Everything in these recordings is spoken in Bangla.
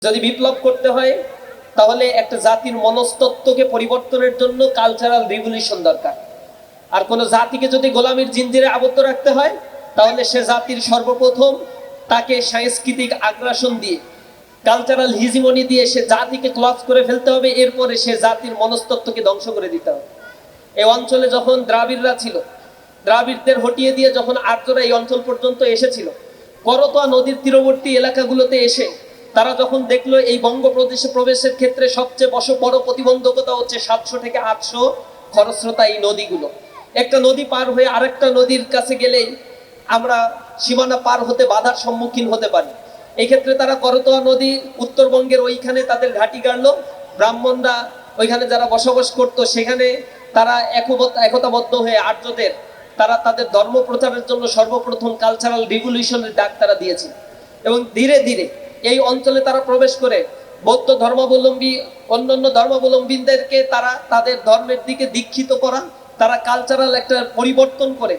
যদি বিপ্লব করতে হয় তাহলে একটা জাতির মনস্তত্ত্বকে পরিবর্তনের জন্য কালচারাল রিভলিউশন দরকার। আর কোনো জাতিকে যদি গোলামীর জিঞ্জিরে আবদ্ধ রাখতে হয় তাহলে সে জাতির সর্বপ্রথম তাকে সাংস্কৃতিক আগ্রাসন দিয়ে, কালচারাল হিজিমনি দিয়ে সে জাতিকে ক্লজ করে ফেলতে হবে। এরপরে সে জাতির মনস্তত্ত্বকে ধ্বংস করে দিতে হবে। এই অঞ্চলে যখন দ্রাবিড়রা ছিল, দ্রাবিড়দের হটিয়ে দিয়ে যখন আর্যরা এই অঞ্চল পর্যন্ত এসেছিল, করতোয়া নদীর তীরবর্তী এলাকাগুলোতে এসে তারা যখন দেখলো এই বঙ্গপ্রদেশে প্রবেশের ক্ষেত্রে সবচেয়ে বড় প্রতিবন্ধকতা হচ্ছে 700 থেকে 800 খরস্রোতা এই নদীগুলো। একটা নদী পার হয়ে আরেকটা নদীর কাছে গেলেই আমরা সীমানা পার হতে বাধার সম্মুখীন হতে পারি। এই ক্ষেত্রে তারা করতোয়া নদী উত্তরবঙ্গের ওইখানে তাদের ঘাঁটি গাড়লো। ব্রাহ্মণরা ওইখানে যারা বসবাস করতো সেখানে তারা একতাবদ্ধ হয়ে আর্যদের তারা তাদের ধর্ম প্রচারের জন্য সর্বপ্রথম কালচারাল রিভলিউশনের ডাক তারা দিয়েছে। এবং ধীরে ধীরে এই অঞ্চলে তারা প্রবেশ করে বৌদ্ধ ধর্মাবলম্বী অন্যান্য ধর্মাবলম্বীদেরকে তারা তাদের ধর্মের দিকে দীক্ষিত করা, তারা কালচারাল একটা পরিবর্তন করে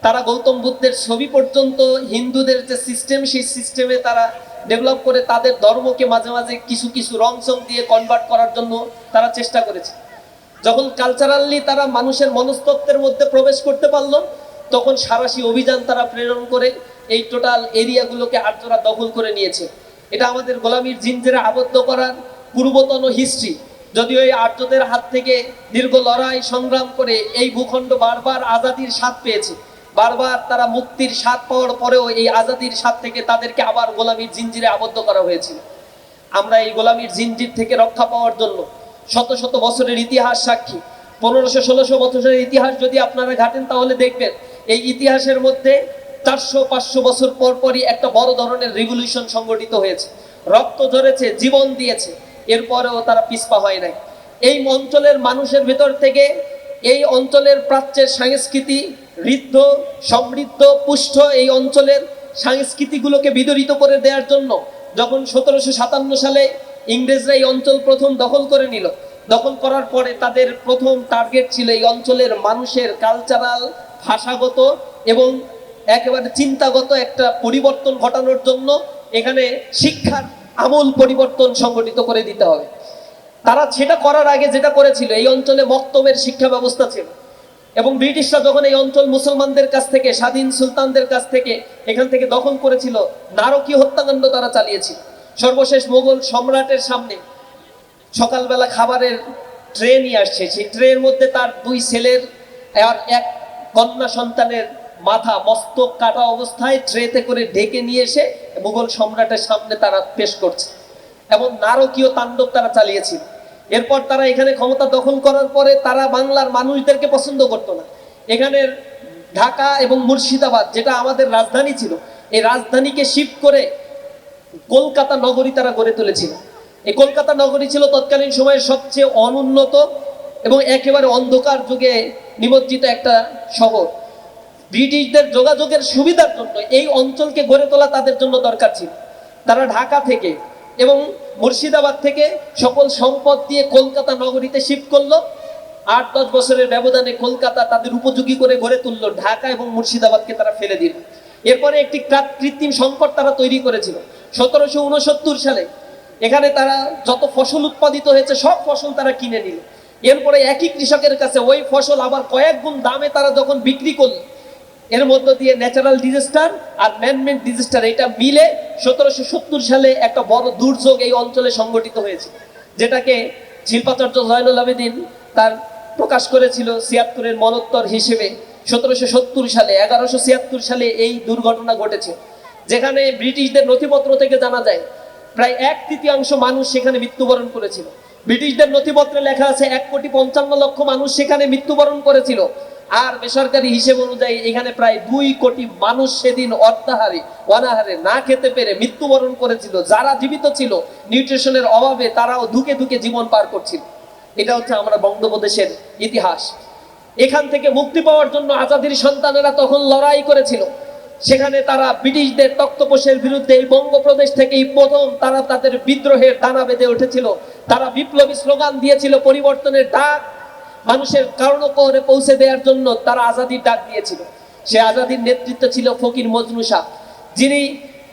তারা গৌতম বুদ্ধের ছবি পর্যন্ত হিন্দুদের যে সিস্টেম সেই সিস্টেমে তারা ডেভেলপ করে তাদের ধর্মকে মাঝে মাঝে কিছু কিছু রং চং দিয়ে কনভার্ট করার জন্য তারা চেষ্টা করেছে। যখন কালচারালি তারা মানুষের মনস্তত্ত্বের মধ্যে প্রবেশ করতে পারলো তখন সারাশি অভিযান তারা প্রেরণ করে এই টোটাল এরিয়াগুলোকে আর্যরা দখল করে নিয়েছে। এটা আমাদের গোলামীর জিঞ্জিরে আবদ্ধ করার পূর্বতন হিস্ট্রি। যদিও এই আর্যদের হাত থেকে দীর্ঘ লড়াই সংগ্রাম করে এই ভূখণ্ড বারবার আজাদির স্বাদ পেয়েছে, বারবার তারা মুক্তির স্বাদ পাওয়ার পরেও এই আজাদির স্বাদ থেকে তাদেরকে আবার গোলামীর জিঞ্জিরে আবদ্ধ করা হয়েছিল। আমরা এই গোলামীর জিঞ্জির থেকে রক্ষা পাওয়ার জন্য শত শত বছরের ইতিহাস সাক্ষী। 1500-1600 বছরের ইতিহাস যদি আপনারা ঘাটেন তাহলে দেখবেন এই ইতিহাসের মধ্যে 400-500 বছর পর পরই একটা বড় ধরনের রিভলিউশন সংগঠিত হয়েছে, রক্ত ঝরেছে, জীবন দিয়েছে, এরপরেও তারা পিছপা হয় নাই। এই অঞ্চলের মানুষের ভেতর থেকে এই অঞ্চলের প্রাচ্যের সংস্কৃতি ঋদ্ধ সমৃদ্ধ পুষ্ট এই অঞ্চলের সংস্কৃতিগুলোকে বিদরিত করে দেওয়ার জন্য যখন 1757 সালে ইংরেজরা এই অঞ্চল প্রথম দখল করে নিল, দখল করার পরে তাদের প্রথম টার্গেট ছিল এই অঞ্চলের মানুষের কালচারাল, ভাষাগত এবং একেবারে চিন্তাগত একটা পরিবর্তন ঘটানোর জন্য এখানে শিক্ষার আমূল পরিবর্তন সংগঠিত করে দিতে হবে। তারা সেটা করার আগে যেটা করেছিল, এই অঞ্চলে মক্তবের শিক্ষা ব্যবস্থা ছিল এবং ব্রিটিশরা যখন এই অঞ্চল মুসলমানদের কাছ থেকে, স্বাধীন সুলতানদের কাছ থেকে এখান থেকে দখল করেছিল, নারকীয় হত্যাকাণ্ড তারা চালিয়েছিল। সর্বশেষ মোগল সম্রাটের সামনে সকালবেলা খাবারের ট্রে নিয়ে আসছে, সেই ট্রের মধ্যে তার 2 ছেলের আর 1 কন্যা সন্তানের মাথা মস্তক কাটা অবস্থায় ট্রেতে করে ঢেকে নিয়ে এসে মুঘল সম্রাটের সামনে তারা পেশ করছে। এমন নারকীয় তাণ্ডব তারা চালিয়েছিল। এরপর তারা এখানে ক্ষমতা দখল করার পরে তারা বাংলার মানুষদেরকে পছন্দ করতো না। এখানের ঢাকা এবং মুর্শিদাবাদ যেটা আমাদের রাজধানী ছিল, এই রাজধানীকে শিফট করে কলকাতা নগরী তারা গড়ে তুলেছিল। এই কলকাতা নগরী ছিল তৎকালীন সময়ের সবচেয়ে অনুন্নত এবং একেবারে অন্ধকার যুগে নিমজ্জিত একটা শহর। ব্রিটিশদের যোগাযোগের সুবিধার জন্য এই অঞ্চলকে গড়ে তোলা তাদের জন্য দরকার ছিল। তারা ঢাকা থেকে এবং মুর্শিদাবাদ থেকে সকল সম্পদ দিয়ে কলকাতা নগরীতে শিফট করলো। 8-10 বছরের ব্যবধানে কলকাতা তাদের উপযোগী করে গড়ে তুললো, ঢাকা এবং মুর্শিদাবাদকে তারা ফেলে দিল। এরপরে একটি কৃত্রিম সংকট তারা তৈরি করেছিল 1769 সালে। এখানে তারা যত ফসল উৎপাদিত হয়েছে সব ফসল তারা কিনে নিল। এরপরে একই কৃষকের কাছে ওই ফসল আবার কয়েক গুণ দামে তারা যখন বিক্রি করলো, এর মধ্য দিয়ে ন্যাচারাল ডিজাস্টার আর ম্যানমেড ডিজাস্টার এটা মিলে 1770 সালে একটা বড় দুর্যোগ এই অঞ্চলে সংগঠিত হয়েছে, যেটাকে শিল্পাচার্য জয়নুল আবেদিন তার প্রকাশ করেছিল 76-এর মনোত্তর হিসেবে। 1770 সালে 1176 সালে এই দুর্ঘটনা ঘটেছে, যেখানে ব্রিটিশদের নথিপত্র থেকে জানা যায় প্রায় 1/3 মানুষ সেখানে মৃত্যুবরণ করেছিল। ব্রিটিশদের নথিপত্রে লেখা আছে 1,55,00,000 মানুষ সেখানে মৃত্যুবরণ করেছিল। আর বেসরকারি হিসেব অনুযায়ী এখানে প্রায় 2 কোটি মানুষ সেদিন অনাহারে না খেতে পেরে মৃত্যুবরণ করেছিল। যারা জীবিত ছিল নিউট্রিশনের অভাবে তারাও ধুকে ধুকে জীবন পার করছিল। এটা হচ্ছে আমরা বঙ্গদেশের ইতিহাস। এখান থেকে মুক্তি পাওয়ার জন্য আজাদির সন্তানেরা তখন লড়াই করেছিল। সেখানে তারা ব্রিটিশদের তক্তপোষের বিরুদ্ধে এই বঙ্গপ্রদেশ থেকেই প্রথম তারা তাদের বিদ্রোহের ডানা বেঁধে উঠেছিল। তারা বিপ্লবী স্লোগান দিয়েছিল, পরিবর্তনের ডাক মানুষের কর্ণকুহরে পৌঁছে দেওয়ার জন্য তারা আজাদির ডাক দিয়েছিল। সে আজাদির নেতৃত্ব ছিল ফকির মজনু শাহ, যিনি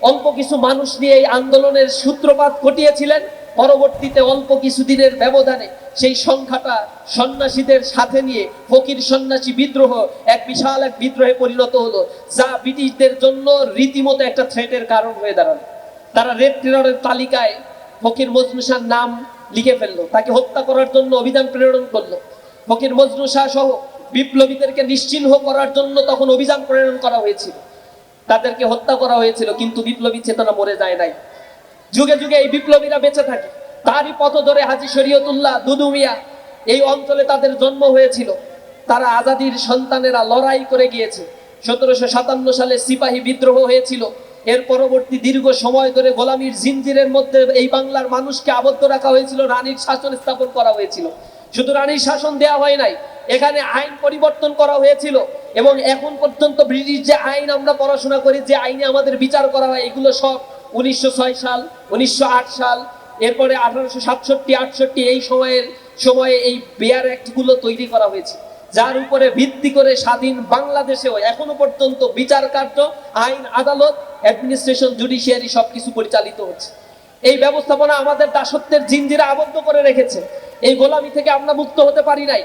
অল্প কিছু মানুষ নিয়ে এই আন্দোলনের সূত্রপাত ঘটিয়েছিলেন। পরবর্তীতে অল্প কিছুদিনের ব্যবধানে সেই সংখ্যাটা সন্ন্যাসীদের সাথে নিয়ে ফকির সন্ন্যাসী বিদ্রোহ এক বিশাল এক বিদ্রোহে পরিণত হলো, যা ব্রিটিশদের জন্য রীতিমতো একটা থ্রেটের কারণ হয়ে দাঁড়ালো। তারা রেড টেররের তালিকায় ফকির মজনু শাহর নাম লিখে ফেললো, তাকে হত্যা করার জন্য অভিযান প্রেরণ করলো। ফকির মজনু শাহ সহ বিপ্লবীদেরকে নিশ্চিহ্ন করার জন্য তখন অভিযান প্রেরণ করা হয়েছিল, তাদেরকে হত্যা করা হয়েছিল, কিন্তু বিপ্লবী চেতনা মরে যায় নাই। যুগে যুগে এই বিপ্লবীরা বেঁচে থাকে। তারই পথ ধরে হাজী শরীয়তুল্লাহ দুদু মিয়া, এই অঞ্চলে তাদের জন্ম হয়েছিল। তারা আজাদির সন্তানেরা লড়াই করে গিয়েছে। 1757 সালে সিপাহী বিদ্রোহ হয়েছিল। এর পরবর্তী দীর্ঘ সময় ধরে গোলামীর জিনজিরের মধ্যে এই বাংলার মানুষকে আবদ্ধ রাখা হয়েছিল, রানীর শাসন স্থাপন করা হয়েছিল। শুধু রানীর শাসন দেয়া হয় নাই, এখানে আইন পরিবর্তন করা হয়েছিল। এবং এখন পর্যন্ত ব্রিটিশ যে আইন আমরা পড়াশোনা করি, যে আইনে আমাদের বিচার করা হয়, এগুলো সব 1906 সাল, 1908 সাল, এরপরে 1867-68 এই সময়ে এই বেয়ার অ্যাক্ট গুলো তৈরি করা হয়েছে, যার উপরে ভিত্তি করে স্বাধীন বাংলাদেশেও এখনো পর্যন্ত বিচার কার্য, আইন, আদালত, অ্যাডমিনিস্ট্রেশন, জুডিশিয়ারি সবকিছু পরিচালিত হচ্ছে। এই ব্যবস্থাপনা আমাদের দাসত্বের জিনজিরা আবদ্ধ করে রেখেছে। এই গোলামি থেকে আমরা মুক্ত হতে পারি নাই।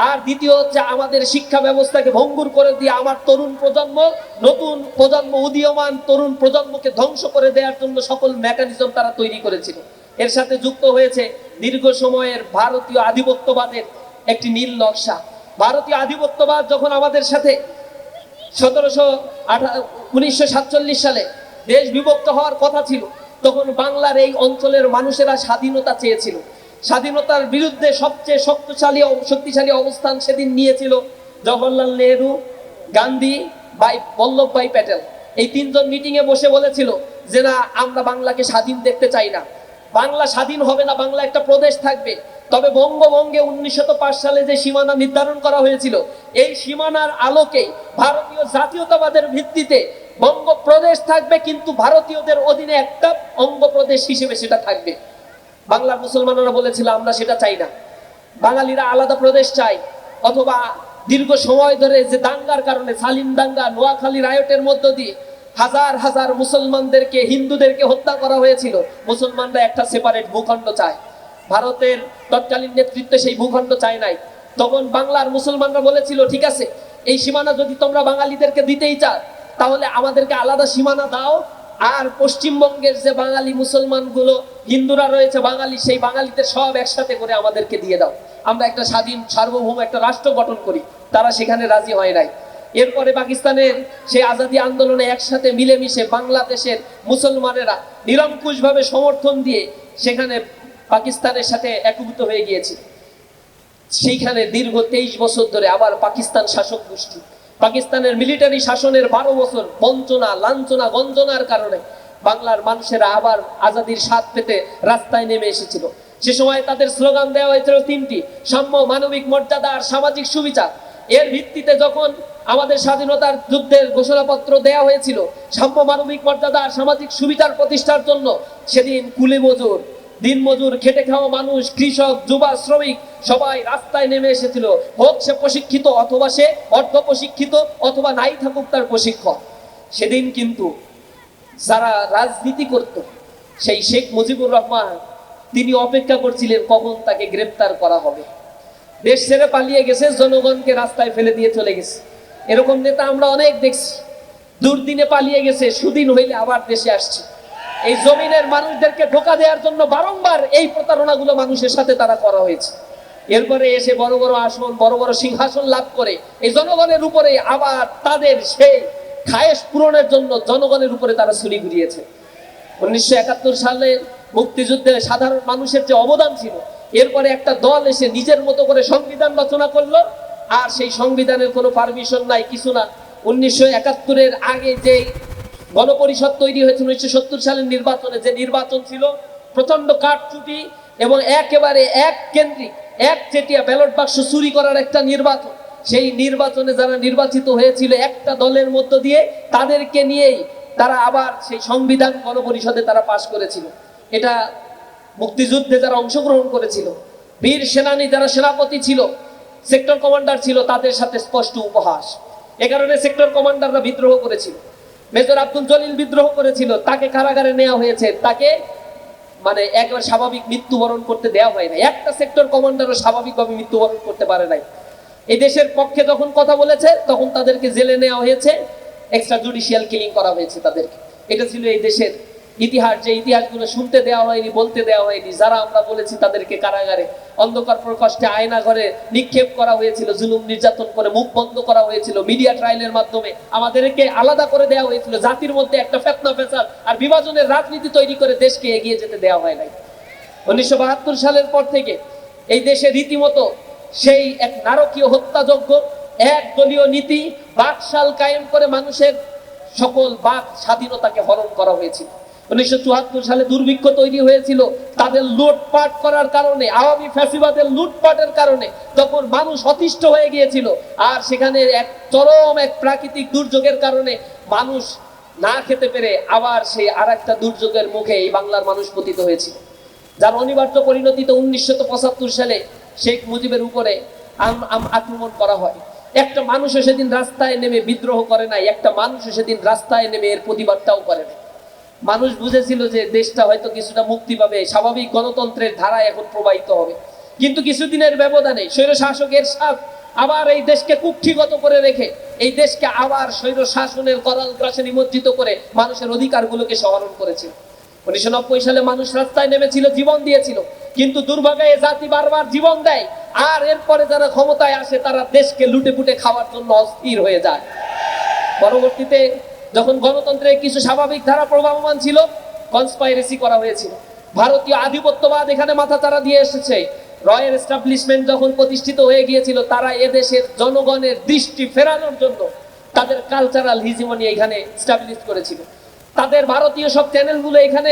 আর দ্বিতীয় হচ্ছে, আমাদের শিক্ষা ব্যবস্থাকে ভঙ্গুর করে দিয়ে আমার তরুণ প্রজন্ম, নতুন প্রজন্ম, উদীয়মান তরুণ প্রজন্মকে ধ্বংস করে দেওয়ার জন্য সকল মেকানিজম তারা তৈরি করেছিল। এর সাথে যুক্ত হয়েছে দীর্ঘ সময়ের ভারতীয় আধিপত্যবাদের একটি নীল নকশা। ভারতীয় আধিপত্যবাদ যখন আমাদের সাথে 1947 সালে দেশ বিভক্ত হওয়ার কথা ছিল, তখন বাংলার এই অঞ্চলের মানুষেরা স্বাধীনতা চেয়েছিল। স্বাধীনতার বিরুদ্ধে সবচেয়ে শক্তিশালী অবস্থান সেদিন নিয়েছিল জওহরলাল নেহরু, গান্ধী, বল্লভভাই প্যাটেল। এই তিনজন মিটিং এ বসে বলেছিল যে না, আমরা বাংলাকে স্বাধীন দেখতে চাই না, বাংলা স্বাধীন হবে না, বাংলা একটা প্রদেশ থাকবে। তবে বঙ্গভঙ্গে 1905 সালে যে সীমানা নির্ধারণ করা হয়েছিল, এই সীমানার আলোকে ভারতীয় জাতীয়তাবাদের ভিত্তিতে বঙ্গ প্রদেশ থাকবে, কিন্তু ভারতীয়দের অধীনে একটা অঙ্গ প্রদেশ হিসেবে সেটা থাকবে। বাংলার মুসলমানরা বলেছিল আমরা সেটা চাই না, বাঙালিরা আলাদা প্রদেশ চাই। অথবা দীর্ঘ সময় ধরে যে দাঙ্গার কারণে, সালিম দাঙ্গা, নোয়াখালী রায়টের মধ্য দিয়ে হাজার হাজার মুসলমানদেরকে, হিন্দুদেরকে হত্যা করা হয়েছিল। মুসলমানরা একটা সেপারেট ভূখণ্ড চায়, ভারতের তৎকালীন নেতৃত্বে সেই ভূখণ্ড চায় নাই। তখন বাংলার মুসলমানরা বলেছিল ঠিক আছে, এই সীমানা যদি তোমরা বাঙালিদেরকে দিতেই চাও, তাহলে আমাদেরকে আলাদা সীমানা দাও, আর পশ্চিমবঙ্গের যে বাঙালি মুসলমানগুলো, হিন্দুরা রয়েছে বাঙালি, সেই বাঙালিদের সব একসাথে করে আমাদেরকে দিয়ে দাও, আমরা একটা স্বাধীন সার্বভৌম একটা রাষ্ট্র গঠন করি। তারা সেখানে রাজি হয় নাই। এরপরে পাকিস্তানের সেই আজাদী আন্দোলনে একসাথে মিলেমিশে বাংলাদেশের মুসলমানেরা নিরঙ্কুশভাবে সমর্থন দিয়ে সেখানে পাকিস্তানের সাথে একীভূত হয়ে গিয়েছে। সেইখানে দীর্ঘ 23 বছর ধরে আবার পাকিস্তান শাসক গোষ্ঠী, পাকিস্তানের মিলিটারি শাসনের 12 বছর বঞ্চনা, লাঞ্ছনা, গঞ্জনার কারণে বাংলার মানুষেরা আবার আজাদির স্বাদ পেতে রাস্তায় নেমে এসেছিল। সে সময় তাদের স্লোগান দেওয়া হয়েছিল 3টি: সাম্য, মানবিক মর্যাদা আর সামাজিক সুবিচার। এর ভিত্তিতে যখন আমাদের স্বাধীনতার যুদ্ধের ঘোষণাপত্র দেওয়া হয়েছিল সাম্য, মানবিক মর্যাদা আর সামাজিক সুবিচার প্রতিষ্ঠার জন্য, সেদিন কুলি মজুর, দিন মজুর, খেটে খাওয়া মানুষ, কৃষক, যুবা, শ্রমিক সবাই রাস্তায় নেমে এসেছিল। হোক সে প্রশিক্ষিত অথবা সে অর্ধ প্রশিক্ষিত, অথবা নাই থাকুক তার প্রশিক্ষক। সেদিন কিন্তু যারা রাজনীতি করত, সেই শেখ মুজিবুর রহমান, তিনি অপেক্ষা করছিলেন কখন তাকে গ্রেফতার করা হবে। দেশ ছেড়ে পালিয়ে গেছে, জনগণকে রাস্তায় ফেলে দিয়ে চলে গেছে। এরকম নেতা আমরা অনেক দেখছি। দুর্দিনে পালিয়ে গেছে, সুদিন হইলে আবার দেশে আসছে। এই জমিনের মানুষদেরকে ধোঁকা দেওয়ার জন্য বারংবার এই প্রতারণাগুলো মানুষের সাথে তারা করা হয়েছে। এরপরে এসে বড় বড় আসন, বড় বড় সিংহাসন লাভ করে এই জনগণের উপরে আবার তাদের সেই খায়েশ পূরণের জন্য জনগণের উপরে তারা ছুরি ঘুরিয়েছে। 1971 সালে মুক্তিযুদ্ধে সাধারণ মানুষের যে অবদান ছিল, এরপরে একটা দল এসে নিজের মতো করে সংবিধান রচনা করলো, আর সেই সংবিধানের কোনো পারমিশন নাই, কিছু না। 1971-এর আগে যে গণপরিষদ তৈরি হয়েছিল 1970 সালের নির্বাচনে, যে নির্বাচন ছিল প্রচন্ড কারচুপি এবং একেবারে এক কেন্দ্রিক, এক চেটিয়া ব্যালট বাক্স চুরি করার একটা নির্বাচন। সেই নির্বাচনে যারা নির্বাচিত হয়েছিল একটা দলের মধ্য দিয়ে, তাদেরকে নিয়েই তারা আবার সেই সংবিধান গণপরিষদে তারা পাশ করেছিল। এটা মুক্তিযুদ্ধে যারা অংশগ্রহণ করেছিল, বীর সেনানী যারা সেনাপতি ছিল, সেক্টর কমান্ডার ছিল, তাদের সাথে স্পষ্ট উপহাস। এ কারণে সেক্টর কমান্ডাররা বিদ্রোহ করেছিল। মেজর আব্দুল জলিল বিদ্রোহ করেছিল, তাকে কারাগারে নেওয়া হয়েছে, তাকে মানে একবার স্বাভাবিক মৃত্যুবরণ করতে দেওয়া হয় না। একটা সেক্টর কমান্ডারও স্বাভাবিকভাবে মৃত্যুবরণ করতে পারে নাই। এই দেশের পক্ষে যখন কথা বলেছে তখন তাদেরকে জেলে নেওয়া হয়েছে, এক্সট্রা জুডিশিয়াল কিলিং করা হয়েছে তাদেরকে। এটা ছিল এই দেশের ইতিহাস, যে ইতিহাসগুলো শুনতে দেওয়া হয়নি, বলতে দেওয়া হয়নি। যারা আমরা বলেছি তাদেরকে কারাগারে অন্ধকার প্রকোষ্ঠে আয়না ঘরে নিক্ষেপ করা হয়েছিল, জুলুম নির্যাতন করে মুখ বন্ধ করা হয়েছিল, মিডিয়া ট্রায়ালের মাধ্যমে আমাদেরকে আলাদা করে দেওয়া হয়েছিল, জাতির মধ্যে একটা ফেতনা ফেসাদ আর বিভাজনের রাজনীতি তৈরি করে দেশকে এগিয়ে যেতে দেওয়া হয় নাই। 1972 সালের পর থেকে এই দেশে রীতিমতো সেই এক নারকীয় হত্যাযজ্ঞ, এক দলীয় নীতি, বাকশাল কায়েম করে মানুষের সকল বাক স্বাধীনতাকে হরণ করা হয়েছিল। 1974 সালে দুর্ভিক্ষ তৈরি হয়েছিল তাদের লুটপাট করার কারণে, আওয়ামী ফ্যাসিবাদের লুটপাটের কারণে। তখন মানুষ অতিষ্ঠ হয়ে গিয়েছিল, আর সেখানে এক চরম এক প্রাকৃতিক দুর্যোগের কারণে মানুষ না খেতে পেরে আবার সেই আর একটা দুর্যোগের মুখে এই বাংলার মানুষ পতিত হয়েছিল, যার অনিবার্য পরিণতিতে 1975 সালে শেখ মুজিবের উপরে আক্রমণ করা হয়। একটা মানুষও সেদিন রাস্তায় নেমে বিদ্রোহ করে নাই, একটা মানুষও সেদিন রাস্তায় নেমে এর প্রতিবাদটাও করে নাই। মানুষ বুঝেছিল যে দেশটা হয়তো কিছুটা মুক্তি পাবে, স্বাভাবিক গণতন্ত্রের ধারা এখন প্রবাহিত হবে। কিন্তু কিছুদিনের ব্যবধানে স্বৈর শাসকের সাথ আবার এই দেশকে কুক্ষিগত করে রেখে এই দেশকে আবার স্বৈর শাসনের করাল গ্রাসে নিমজ্জিত করে মানুষের অধিকারগুলোকে সহরণ করেছিল। 1990 সালে মানুষ রাস্তায় নেমেছিল, জীবন দিয়েছিল, কিন্তু দুর্ভাগ্যে এ জাতি বারবার জীবন দেয়, আর এরপরে যারা ক্ষমতায় আসে তারা দেশকে লুটে পুটে খাওয়ার জন্য অস্থির হয়ে যায়। পরবর্তীতে যখন গণতন্ত্রের কিছু স্বাভাবিক ধারা প্রবাহমান ছিল, কনস্পাইরেসি করা হয়েছিল। ভারতীয় আধিপত্যবাদ এখানে মাথাচাড়া দিয়ে এসেছে। রয়্যাল এস্টাবলিশমেন্ট যখন প্রতিষ্ঠিত হয়ে গিয়েছিল, তারা এদেশের জনগণের দৃষ্টি ফেরানোর জন্য তাদের কালচারাল হিজিমনি এখানে এস্টাবলিশ করেছিল। তাদের ভারতীয় সব চ্যানেলগুলো এখানে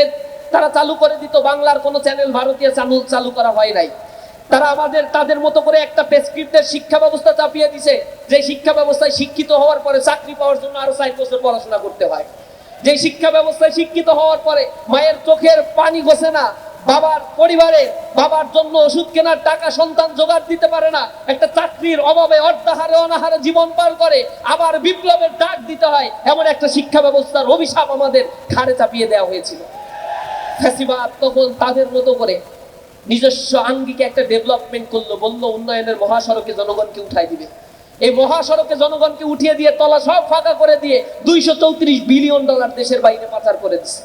তারা চালু করে দিত, বাংলার কোনো চ্যানেল ভারতীয় চালু করা হয় নাই। তারা তাদের মতো করে একটা প্রেসক্রিপ্টের শিক্ষা ব্যবস্থা চাপিয়ে দিছে, যে শিক্ষা ব্যবস্থায় শিক্ষিত হওয়ার পরে চাকরি পাওয়ার জন্য আরো 4 বছর পড়াশোনা করতে হয়। যে শিক্ষা ব্যবস্থায় শিক্ষিত হওয়ার পরে মায়ের চোখের পানি ঘষে না, বাবার পরিবারে বাবার জন্য ওষুধ কেনার টাকা সন্তান জোগাড় দিতে পারে না, একটা চাকরির অভাবে অর্ধাহারে অনাহারে জীবন পার করে, আবার বিপ্লবের ডাক দিতে হয়, এমন একটা শিক্ষা ব্যবস্থার অভিশাপ আমাদের ঘাড়ে চাপিয়ে দেওয়া হয়েছিল। ফ্যাসিবাদ তখন তাদের মতো করে নিজস্ব আঙ্গিকে একটা ডেভেলপমেন্ট করলো, বললো উন্নয়নের মহাসড়কে জনগণকে উঠাই দিবে। এই মহাসড়কে জনগণকে উঠিয়ে দিয়ে তলা সব ফাঁকা করে দিয়ে $234 বিলিয়ন দেশের বাইরে পাচার করে দিচ্ছে।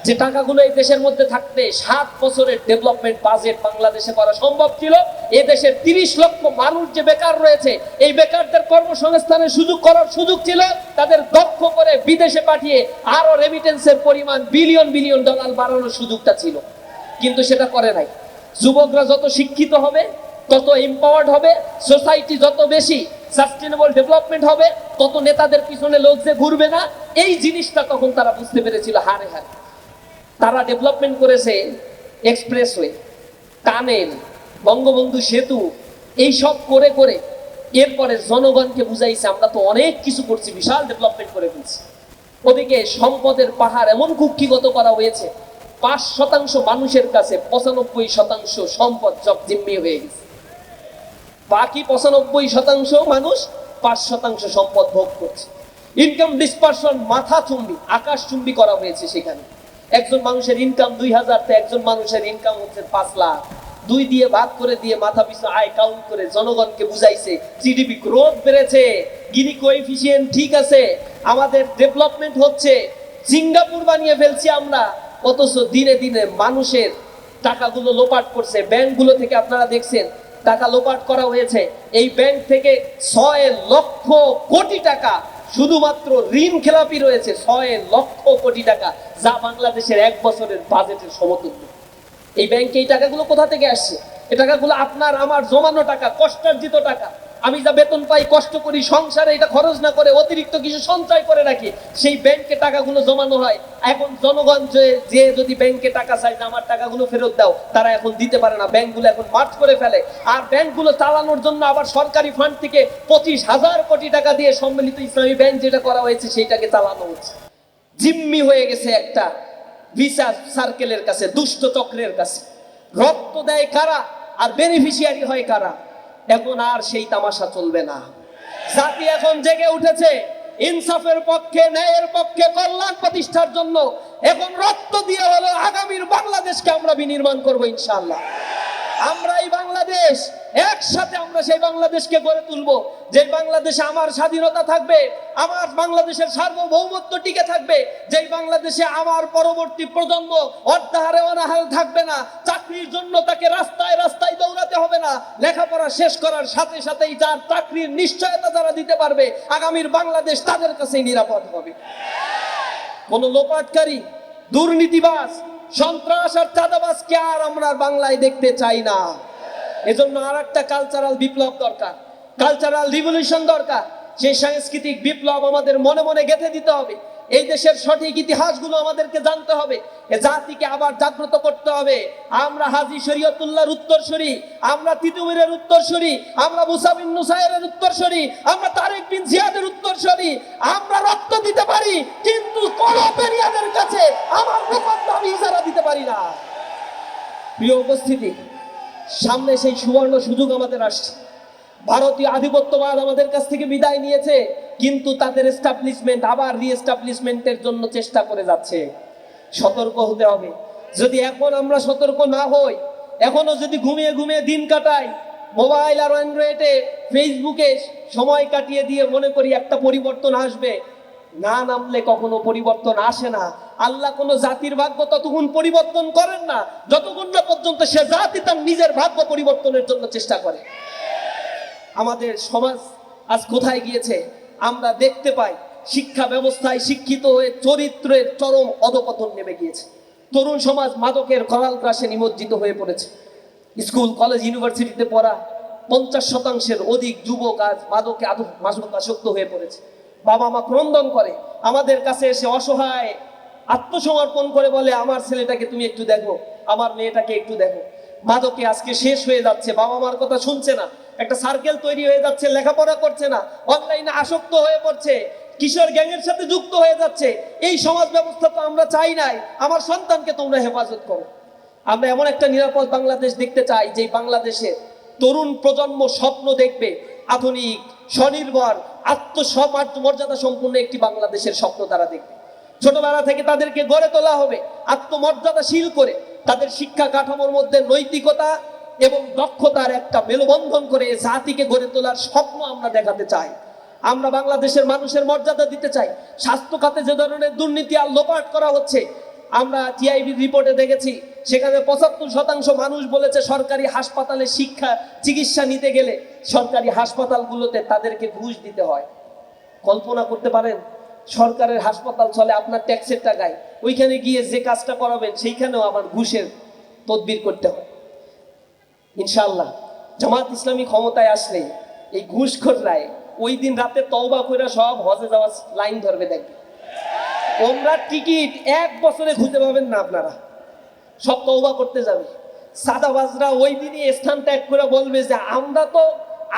যে টাকাগুলো এই দেশের মধ্যে থাকতে 7 বছরের ডেভেলপমেন্ট বাজেট বাংলাদেশে করা সম্ভব ছিল। এই দেশের 30 লক্ষ মানুষ যে বেকার রয়েছে, এই বেকারদের কর্মসংস্থানের সুযোগ করার সুযোগ ছিল, তাদের দক্ষ করে বিদেশে পাঠিয়ে আরো রেমিটেন্সের পরিমাণ বিলিয়ন বিলিয়ন ডলার বাড়ানোর সুযোগটা ছিল, কিন্তু সেটা করে নাই। যুবকরা যত শিক্ষিত হবে তত এম্পাওয়ার্ড হবে, সোসাইটি যত বেশি সাস্টেনেবল ডেভেলপমেন্ট হবে, তত নেতাদের পিছনে লোক যে ঘুরবে না, এই জিনিসটা তখন তারা বুঝতে পেরেছিল হারে হারে। তারা ডেভেলপমেন্ট করেছে এক্সপ্রেসওয়ে, টানেল, বঙ্গবন্ধু সেতু, এই সব করে করে এরপরে জনগণকে বুঝাইছে আমরা তো অনেক কিছু করছি, বিশাল ডেভেলপমেন্ট করে ফেলছি। ওদিকে সম্পদের পাহাড় এমন কুক্ষিগত করা হয়েছে, 5% মানুষের কাছে 95% সম্পদ জব জিম্মি হয়ে গেছে। বাকি 95% মানুষ 5% সম্পদ ভোগ করছে। ইনকাম ডিসপারশন মাথা চুম্বি, আকাশ চুম্বি করা হয়েছে। সেখানে একজন মানুষের ইনকাম 2000, তো একজন মানুষের ইনকাম হচ্ছে 5 লাখ। 2 দিয়ে ভাগ করে দিয়ে মাথা পিছু আয় কাউন্ট করে জনগণকে বুঝাইছে জিডিপি গ্রোথ বেড়েছে, গিনি কোএফিসিয়েন্ট ঠিক আছে, আমাদের ডেভেলপমেন্ট হচ্ছে, সিঙ্গাপুর বানিয়ে ফেলছি আমরা। অথচ দিনে দিনে মানুষের টাকাগুলো লোপাট করছে। ব্যাংকগুলো থেকে আপনারা দেখছেন টাকা লোপাট করা হয়েছে। এই ব্যাংক থেকে 6 লক্ষ কোটি টাকা শুধুমাত্র ঋণ খেলাপি রয়েছে, 6 লক্ষ কোটি টাকা, যা বাংলাদেশের 1 বছরের বাজেটের সমতুল্য। এই ব্যাংকে এই টাকাগুলো কোথা থেকে আসছে? এই টাকাগুলো আপনার আমার জমানো টাকা, কষ্টার্জিত টাকা। আমি যা বেতন পাই, কষ্ট করি, সংসারে এটা খরচ না করে অতিরিক্ত কিছু সঞ্চয় করে রাখি, সেই ব্যাংকে টাকাগুলো জমানো হয়। এখন জনগণ যে যদি ব্যাংকে টাকা চায় যে আমার টাকাগুলো ফেরত দাও, তারা এখন দিতে পারে না, ব্যাংকগুলো এখন মার্জ করে ফেলে। আর ব্যাংকগুলো চালানোর জন্য আবার সরকারি ফান্ড থেকে 25,000 কোটি টাকা দিয়ে সম্মিলিত ইসলামী ব্যাংক যেটা করা হয়েছে সেইটাকে চালানো হচ্ছে। জিম্মি হয়ে গেছে একটা ভিসা সার্কেলের কাছে, দুষ্ট চক্রের কাছে। রক্ত দেয় কারা আর বেনিফিশিয়ারি হয় কারা? এখন আর সেই তামাশা চলবে না। জাতি এখন জেগে উঠেছে। ইনসাফের পক্ষে, ন্যায়ের পক্ষে, কল্যাণ প্রতিষ্ঠার জন্য এখন রক্ত দিয়ে হলো আগামীর বাংলাদেশকে আমরা বিনির্মাণ করবো ইনশাআল্লাহ। আমরা এই বাংলাদেশ একসাথে আমরা সেই বাংলাদেশকে গড়ে তুলবো, যে বাংলাদেশে আমার স্বাধীনতা থাকবে, আমার বাংলাদেশের সার্বভৌমত্ব টিকে থাকবে, যেই বাংলাদেশে আমার পরবর্তী প্রজন্ম অর্ধাহারে অনাহারে থাকবে না, চাকরির জন্য তাকে রাস্তায় রাস্তায় দৌড়াতে হবে না, লেখাপড়া শেষ করার সাথে সাথেই যার চাকরির নিশ্চয়তা যারা দিতে পারবে, আগামীর বাংলাদেশ তাদের কাছেই নিরাপদ হবে। কোন লোপাটকারী, দুর্নীতিবাজ, সন্ত্রাস আর চাঁদাবাজকে আর আমরা বাংলায় দেখতে চাই না। এজন্য আর একটা কালচারাল বিপ্লব দরকার, কালচারাল রিভলিউশন দরকার। সেই সাংস্কৃতিক বিপ্লব আমাদের মনে মনে গেঁথে দিতে হবে। এই দেশের সঠিক ইতিহাসগুলো আমাদেরকে জানতে হবে, এ জাতিকে আবার জাগ্রত করতে হবে। আমরা হাজী শরীয়তুল্লাহর উত্তরসূরি, আমরা তিতুমিরের উত্তরসূরি, আমরা মুসা বিন নুসাইরের উত্তরসূরি, আমরা তারেক বিন জিয়াদের উত্তরসূরি। আমরা রক্ত দিতে পারি, কিন্তু কলবেরিয়াদের কাছে আমার মুকদ্দম আমি ইজারা দিতে পারি না। প্রিয় উপস্থিতি, সামনে সেই সুবর্ণ সুযোগ আমাদের আসছে। ভারতীয় আধিপত্যবাদ আমাদের কাছ থেকে বিদায় নিয়েছে, কিন্তু তাদের এস্টাবলিশমেন্ট আবার রিএস্টাবলিশমেন্টের জন্য চেষ্টা করে যাচ্ছে। সতর্ক হতে হবে। যদি এখন আমরা সতর্ক না হই, এখনো যদি ঘুমিয়ে ঘুমিয়ে দিন কাটাই, মোবাইল আর অ্যান্ড্রয়েডে ফেসবুকে সময় কাটিয়ে দিয়ে মনে করি একটা পরিবর্তন আসবে, না নামলে কখনো পরিবর্তন আসে না। আল্লাহ কোন জাতির ভাগ্য ততক্ষণ পরিবর্তন করেন না যতক্ষণ না পর্যন্ত সে জাতি তার নিজের ভাগ্য পরিবর্তনের জন্য চেষ্টা করে। আমাদের সমাজ আজ কোথায় গিয়েছে আমরা দেখতে পাই। শিক্ষা ব্যবস্থায় শিক্ষিত হয়ে চরিত্রের চরম অধপতন নেমে গিয়েছে। তরুণ সমাজ মাদকের করাল গ্রাসে নিমজ্জিত হয়ে পড়েছে। স্কুল, কলেজ, ইউনিভার্সিটিতে পড়া 50% অধিক যুবক আজ মাদকে আসক্ত হয়ে পড়েছে। বাবা মা ক্রন্দন করে, আমাদের কাছে এসে অসহায় আত্মসমর্পণ করে বলে, আমার ছেলেটাকে তুমি একটু দেখো, আমার মেয়েটাকে একটু দেখো। মাদকে আজকে শেষ হয়ে যাচ্ছে, বাবা মার কথা শুনছে না, একটা সার্কেল তৈরি হয়ে যাচ্ছে, লেখাপড়া করছে না, অনলাইনে আসক্ত হয়ে পড়ছে, কিশোর গ্যাংয়ের সাথে যুক্ত হয়ে যাচ্ছে। এই সমাজ ব্যবস্থা তো আমরা চাই নাই। আমার সন্তানকে তোমরা হেফাজত করো। আমরা এমন একটা নিরাপদ বাংলাদেশ দেখতে চাই, যে বাংলাদেশে তরুণ প্রজন্ম স্বপ্ন দেখবে আধুনিক, স্বনির্ভর, আত্মমর্যাদা সম্পূর্ণ একটি বাংলাদেশের স্বপ্ন তারা দেখবে। ছোটবেলা থেকে তাদেরকে গড়ে তোলা হবে আত্মমর্যাদাশীল করে, তাদের শিক্ষা কাঠামোর মধ্যে নৈতিকতা এবং দক্ষতার একটা মেলবন্ধন করে জাতিকে গড়ে তোলার স্বপ্ন আমরা দেখাতে চাই। আমরা বাংলাদেশের মানুষের মর্যাদা দিতে চাই। স্বাস্থ্য খাতে যে ধরনের দুর্নীতি আর লোপাট করা হচ্ছে, আমরা টিআইবির রিপোর্টে দেখেছি, সেখানে 75% মানুষ বলেছে সরকারি হাসপাতালে চিকিৎসা নিতে গেলে সরকারি হাসপাতালগুলোতে তাদেরকে ঘুষ দিতে হয়। কল্পনা করতে পারেন, সরকারের হাসপাতাল চলে আপনার ট্যাক্সের টাকায়, ওইখানে গিয়ে যে কাজটা করাবেন সেইখানেও আবার ঘুষের তদবির করতে হয়। ইনশাআল্লাহ জামাত ইসলামী ক্ষমতায় আসলে এই ঘুষখোররায় ওই দিন রাতে তওবা করে সব হজে যাওয়ার লাইন ধরবে। দেখবে ওমরার টিকিট 1 বছরে খুঁজে পাবেন না, আপনারা সব তওবা করতে যাবে। সাদাবাজরা ওই দিনই স্থান ত্যাগ করে বলবে যে আমরা তো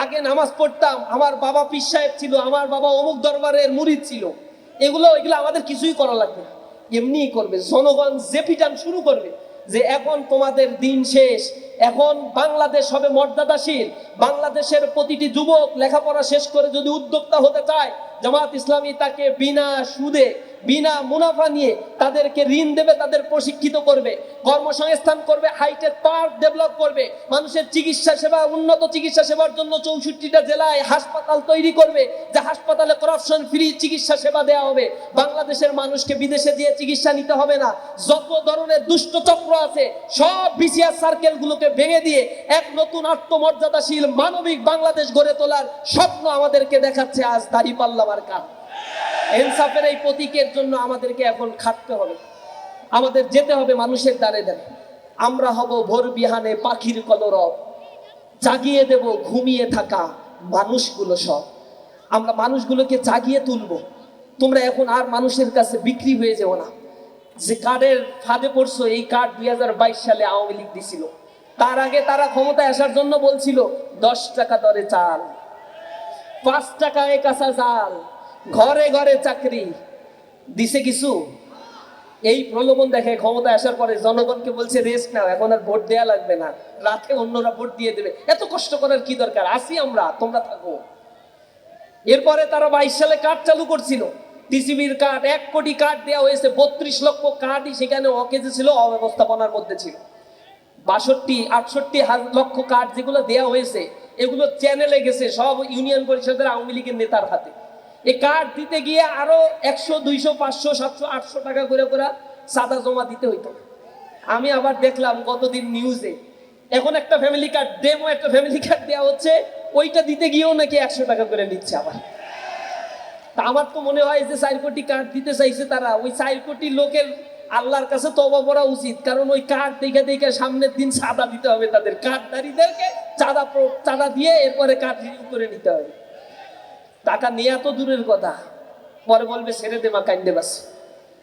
আগে নামাজ পড়তাম, আমার বাবা পীর সাহেব ছিল, আমার বাবা অমুক দরবারের মুরিদ ছিল, এগুলো আমাদের কিছুই করা লাগবে না, এমনিই করবে। জনগণ যে পিটান শুরু করবে যে এখন তোমাদের দিন শেষ, এখন বাংলাদেশ হবে মর্যাদাশীল। বাংলাদেশের প্রতিটি যুবক লেখাপড়া শেষ করে যদি উদ্যোক্তা হতে চায়, জামাত ইসলামী তাকে বিনা সুদে, বিনা মুনাফা নিয়ে তাদেরকে ঋণ দেবে, তাদের প্রশিক্ষিত করবে, কর্মসংস্থান করবে, হাইটেক পার্ক ডেভেলপ করবে, মানুষের চিকিৎসা সেবা, উন্নত চিকিৎসা সেবার জন্য 64টা জেলায় হাসপাতাল তৈরি করবে, যে হাসপাতালে করাপশন ফ্রি চিকিৎসা সেবা দেওয়া হবে। বাংলাদেশের মানুষকে বিদেশে দিয়ে চিকিৎসা নিতে হবে না। যত ধরনের দুষ্ট চক্র আছে সব বিসিআর সার্কেলগুলোকে ভেঙে দিয়ে এক নতুন আত্মমর্যাদাশীল মানবিক বাংলাদেশ গড়ে তোলার স্বপ্ন আমাদেরকে দেখাচ্ছে আজ দাঁড়িপাল্লা মার্কা। ইনসাফের এই প্রতীকের জন্য আমাদেরকে এখন খাটতে হবে, আমাদের যেতে হবে মানুষের দ্বারে দ্বারে। আমরা হব ভোর বিহানে পাখির কলরব, জাগিয়ে দেব ঘুমিয়ে থাকা মানুষগুলো সব। আমরা মানুষগুলোকে জাগিয়ে তুলব। তোমরা এখন আর মানুষের কাছে বিক্রি হয়ে যেও না। যে কার্ডের ফাঁদে পড়ছো, এই কার্ড 2022 সালে আওয়ামী লীগ দিছিল। তার আগে তারা ক্ষমতায় আসার জন্য বলছিল 10 টাকা দরে চাল, 5 টাকায় কাঁচা জাল, ঘরে ঘরে চাকরি দিছে কিছু। এই প্রলোভন দেখে ক্ষমতায় আসার পরে জনগণকে বলছে রেস্ট নাও, এখন আর ভোট দেয়া লাগবে না, রাতে অন্যরা ভোট দিয়ে দেবে, এত কষ্ট করার কি দরকার, আসি আমরা, তোমরা থাকো। এরপরে তারা 22 সালে কার্ড চালু করছিল, টিসিবির কার্ড 1 কোটি কার্ড দেওয়া হয়েছে, 32 লক্ষ কার্ডই সেখানে অকেজে ছিল, অব্যবস্থাপনার মধ্যে ছিল। 62-68 লক্ষ কার্ড যেগুলো দেওয়া হয়েছে এগুলো চ্যানেলে গেছে সব ইউনিয়ন পরিষদের আওয়ামী লীগের নেতার হাতে। এই কার্ড দিতে গিয়ে আরো 100, 200, 500, 700, 800 টাকা করে চাঁদা জমা দিতে হইতো। আমি আবার দেখলাম গতদিন নিউজে এখন একটা ফ্যামিলি কার্ড, ডেমো একটা ফ্যামিলি কার্ড দেওয়া হচ্ছে, ওইটা দিতে গিয়েও নাকি 100 টাকা করে নিচ্ছে আবার। তা আমার তো মনে হয় যে 4 কোটি কার্ড দিতে চাইছে তারা, ওই 4 কোটি লোকের আল্লাহর কাছে তওবা করা উচিত, কারণ ওই কার্ড দেখে দেখে সামনের দিন চাঁদা দিতে হবে, তাদের কার্ডধারীদেরকে চাঁদা দিয়ে এরপরে কার্ড রিনিউ করে নিতে হবে। টাকা নেওয়া তো দূরের কথা, পরে বলবে ছেড়ে দে মা কাইন্দে বাস।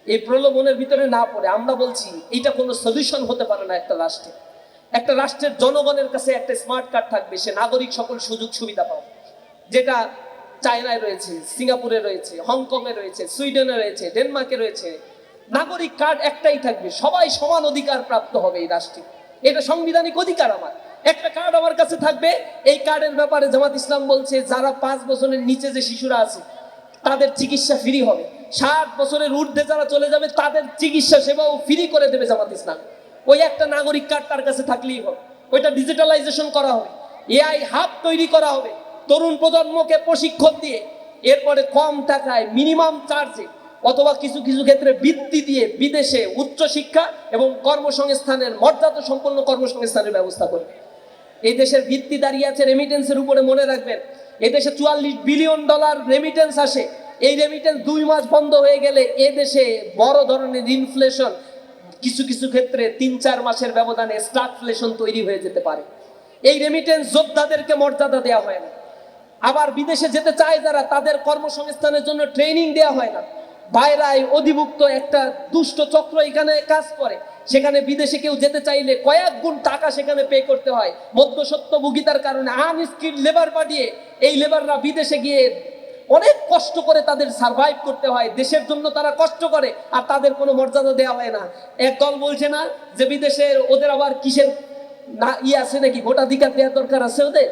এই প্রলোভনের ভিতরে না পড়ে আমরা বলছি এটা কোনো সলিউশন হতে পারে না একটা রাষ্ট্রে। একটা রাষ্ট্রের জনগণের কাছে একটা স্মার্ট কার্ড থাকবে, সে নাগরিক সকল সুযোগ সুবিধা পাবে, যেটা চায়নায় রয়েছে, সিঙ্গাপুরে রয়েছে, হংকংয়ে রয়েছে, সুইডেনে রয়েছে, ডেনমার্কে রয়েছে। নাগরিক কার্ড একটাই থাকবে, সবাই সমান অধিকার প্রাপ্ত হবে এই রাষ্ট্রে। এটা সাংবিধানিক অধিকার আমার। একটা কার্ড আমার কাছে থাকবে, এই কার্ডের ব্যাপারে জামাত ইসলাম বলছে যারা 5 বছরের নিচে যে শিশুরা আছে তাদের চিকিৎসা ফ্রি হবে, 60 বছরের ঊর্ধ্বে যারা চলে যাবে তাদের চিকিৎসা সেবাও ফ্রি করে দেবে জামাত ইসলাম। ওই একটা নাগরিক কার্ড তার কাছে থাকলেই হবে। ওইটা ডিজিটালাইজেশন করা হবে, এআই হাব তৈরি করা হবে, তরুণ প্রজন্মকে প্রশিক্ষণ দিয়ে এরপরে কম টাকায় মিনিমাম চার্জে অথবা কিছু কিছু ক্ষেত্রে বৃত্তি দিয়ে বিদেশে উচ্চ শিক্ষা এবং কর্মসংস্থানের মর্যাদা সম্পন্ন কর্মসংস্থানের ব্যবস্থা করবে। এই দেশের ভিত্তি দাঁড়িয়ে আছে রেমিটেন্সের উপরে। মনে রাখবেন, এই দেশে $44 বিলিয়ন রেমিটেন্স আসে। এই রেমিটেন্স 2 মাস বন্ধ হয়ে গেলে এ দেশে বড় ধরনের ইনফ্লেশন, কিছু কিছু ক্ষেত্রে 3-4 মাসের ব্যবধানে স্ট্যাগফ্লেশন তৈরি হয়ে যেতে পারে। এই রেমিটেন্স যোদ্ধাদেরকে মর্যাদা দেওয়া হয় না। আবার বিদেশে যেতে চায় যারা, তাদের কর্মসংস্থানের জন্য ট্রেনিং দেওয়া হয় না। বাইরায় অধিভুক্ত একটা দুষ্ট চক্র এখানে কাজ করে, সেখানে বিদেশে কেউ যেতে চাইলে কয়েক গুণ টাকা সেখানে পে করতে হয়। মধ্যস্বত্বভোগিতার কারণে আনস্কিল্ড লেবার পাঠিয়ে এই লেবাররা বিদেশে গিয়ে অনেক কষ্ট করে তাদের সার্ভাইভ করতে হয়। দেশের জন্য তারা কষ্ট করে আর তাদের কোনো মর্যাদা দেওয়া হয় না। এক দল বলছে না যে বিদেশের ওদের আবার কিসের না আছে নাকি, ভোটাধিকার দেওয়ার দরকার আছে ওদের?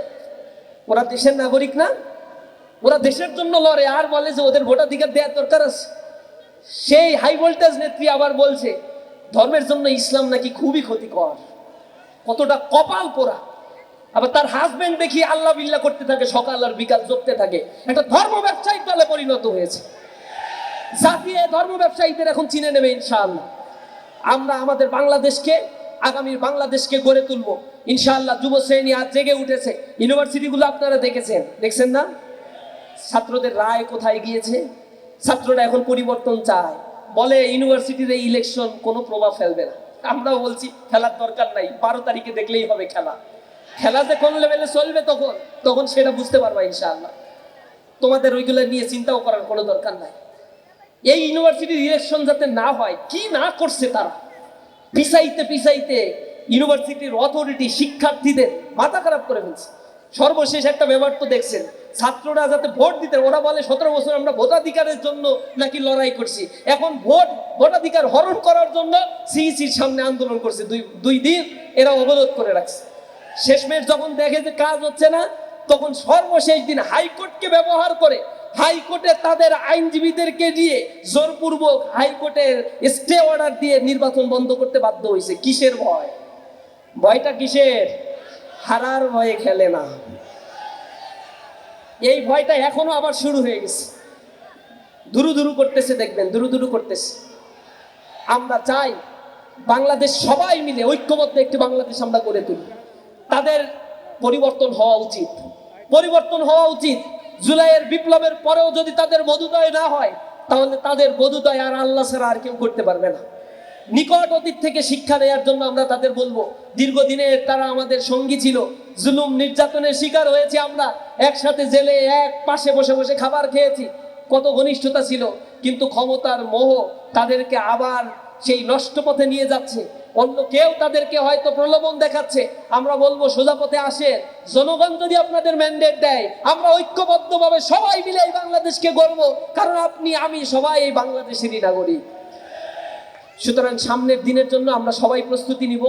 ওরা দেশের নাগরিক না? ওরা দেশের জন্য লড়ে আর বলে যে ওদের ভোটাধিকার দেওয়ার দরকার আছে। সেই হাই ভোল্টেজ নেত্রী আবার বলছে ধর্মের জন্য ইসলাম নাকি খুবই ক্ষতিকর। কতটা কপাল পোড়া! আবার তার হাজবেন্ড দেখি আল্লাহ বিল্লাহ করতে থাকে, সকাল আর বিকাল জপতে থাকে। একটা ধর্ম ব্যবসায়িক দলে পরিণত হয়েছে। জাতি ধর্ম ব্যবসায়ীদের এখন চিনে নেবে ইনশাআল্লাহ। আমরা আমাদের বাংলাদেশকে, আগামীর বাংলাদেশকে গড়ে তুলবো ইনশাআল্লাহ। যুব শ্রেণী আজ জেগে উঠেছে। ইউনিভার্সিটিগুলো আপনারা দেখছেন না? ছাত্রদের রায় কোথায় গিয়েছে? ছাত্ররা এখন পরিবর্তন চায়, বলে ইউনিভার্সিটির এই ইলেকশন কোনো প্রভাব ফেলবে না। আমরাও বলছি খেলার দরকার নাই, 12 তারিখে দেখলেই হবে খেলা। খেলা যে কোন লেভেলে চলবে তখন সেটা বুঝতে পারবা ইনশাআল্লাহ। তোমাদের ওইগুলো নিয়ে চিন্তাও করার কোনো দরকার নাই। এই ইউনিভার্সিটির ইলেকশন যাতে না হয়, কি না করছে তারা, পিছাইতে ইউনিভার্সিটির অথরিটি শিক্ষার্থীদের মাথা খারাপ করে ফেলছে। সর্বশেষ একটা ব্যাপার তো দেখছেন, ছাত্ররা যাতে ভোট দিতে, ওরা বলে 17 বছর আমরা ভোটাধিকারের জন্য নাকি লড়াই করছি, এখন ভোটাধিকার হরণ করার জন্য সিইসির সামনে আন্দোলন করছে। দুই দিন এরা অবরোধ করে রাখছে। শেষমেশ যখন দেখে যে কাজ হচ্ছে না, তখন সর্বশেষ দিন হাইকোর্টকে ব্যবহার করে হাইকোর্টে তাদের আইনজীবীদেরকে দিয়ে জোরপূর্বক হাইকোর্টের স্টে অর্ডার দিয়ে নির্বাচন বন্ধ করতে বাধ্য হয়েছে। কিসের ভয়? ভয়টা কিসের? হারার ভয়ে খেলে না। এই ভয়টা এখনো আবার শুরু হয়ে গেছে, দুরু করতেছে, দেখবেন দুরু করতেছে। আমরা চাই বাংলাদেশ সবাই মিলে ঐক্যবদ্ধ একটি বাংলাদেশ আমরা গড়ে তুলি। তাদের পরিবর্তন হওয়া উচিত। জুলাইয়ের বিপ্লবের পরেও যদি তাদের বোধোদয় না হয়, তাহলে তাদের বোধোদয় আর আল্লাহ ছাড়া আর কেউ করতে পারবে না। নিকট অতীত থেকে শিক্ষা নেওয়ার জন্য আমরা তাদের বলবো, দীর্ঘদিনের তারা আমাদের সঙ্গী ছিল, জুলুম নির্যাতনের শিকার হয়েছে আমরা, একসাথে জেলে এক পাশে বসে বসে খাবার খেয়েছি, কত ঘনিষ্ঠতা ছিল। কিন্তু ক্ষমতার মোহ তাদেরকে আবার সেই নষ্ট পথে নিয়ে যাচ্ছে। অন্য কেউ তাদেরকে হয়তো প্রলোভন দেখাচ্ছে। আমরা বলবো সোজা পথে আসেন। জনগণ যদি আপনাদের ম্যান্ডেট দেয়, আমরা ঐক্যবদ্ধভাবে সবাই মিলে এই বাংলাদেশকে গড়বো, কারণ আপনি আমি সবাই এই বাংলাদেশেরই নাগরিক। সুতরাং সামনের দিনের জন্য আমরা সবাই প্রস্তুতি নিব।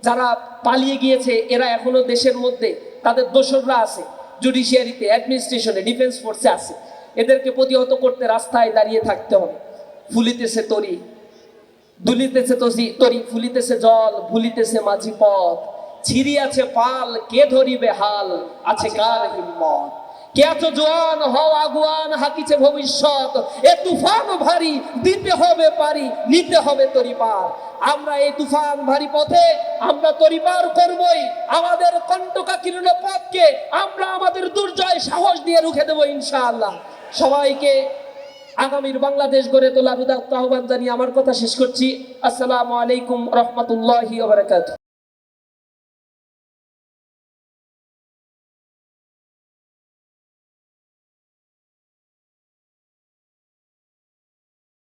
যারা পালিয়ে গিয়েছে এরা এখনো দেশের মধ্যে, তাদের দোসররা আছে, জুডিশিয়ারিতে, অ্যাডমিনিস্ট্রেশনে, ডিফেন্স ফোর্সে আছে। এদেরকে প্রতিহত করতে রাস্তায় দাঁড়িয়ে থাকতে হবে। ফুলিতেছে তরি, দুলিতেছে তরি, ফুলিতেছে জল, ভুলিতেছে মাঝি পথ, ছিড়িয়াছে পাল, কে ধরিবে হাল, আছে কার হিম্মত। কে এত জোয়ান হও আগুয়ান, হাকিছে ভবিষ্যৎ, এ তুফান ভারী, দিতে হবে পারি, নিতে হবে তরি পার। আমরা এই তুফান ভারী পথে আমরা তরি পার করবই। আমাদের কণ্টকাকীর্ণ পথকে আমরা আমাদের দুর্জয় সাহস দিয়ে রুখে দেবো ইনশাআল্লাহ। সবাইকে আগামীর বাংলাদেশ গড়ে তোলার উদাত্ত আহ্বান জানিয়ে আমার কথা শেষ করছি। আসসালামু আলাইকুম রহমতুল্লাহি ওয়া বারাকাতুহু।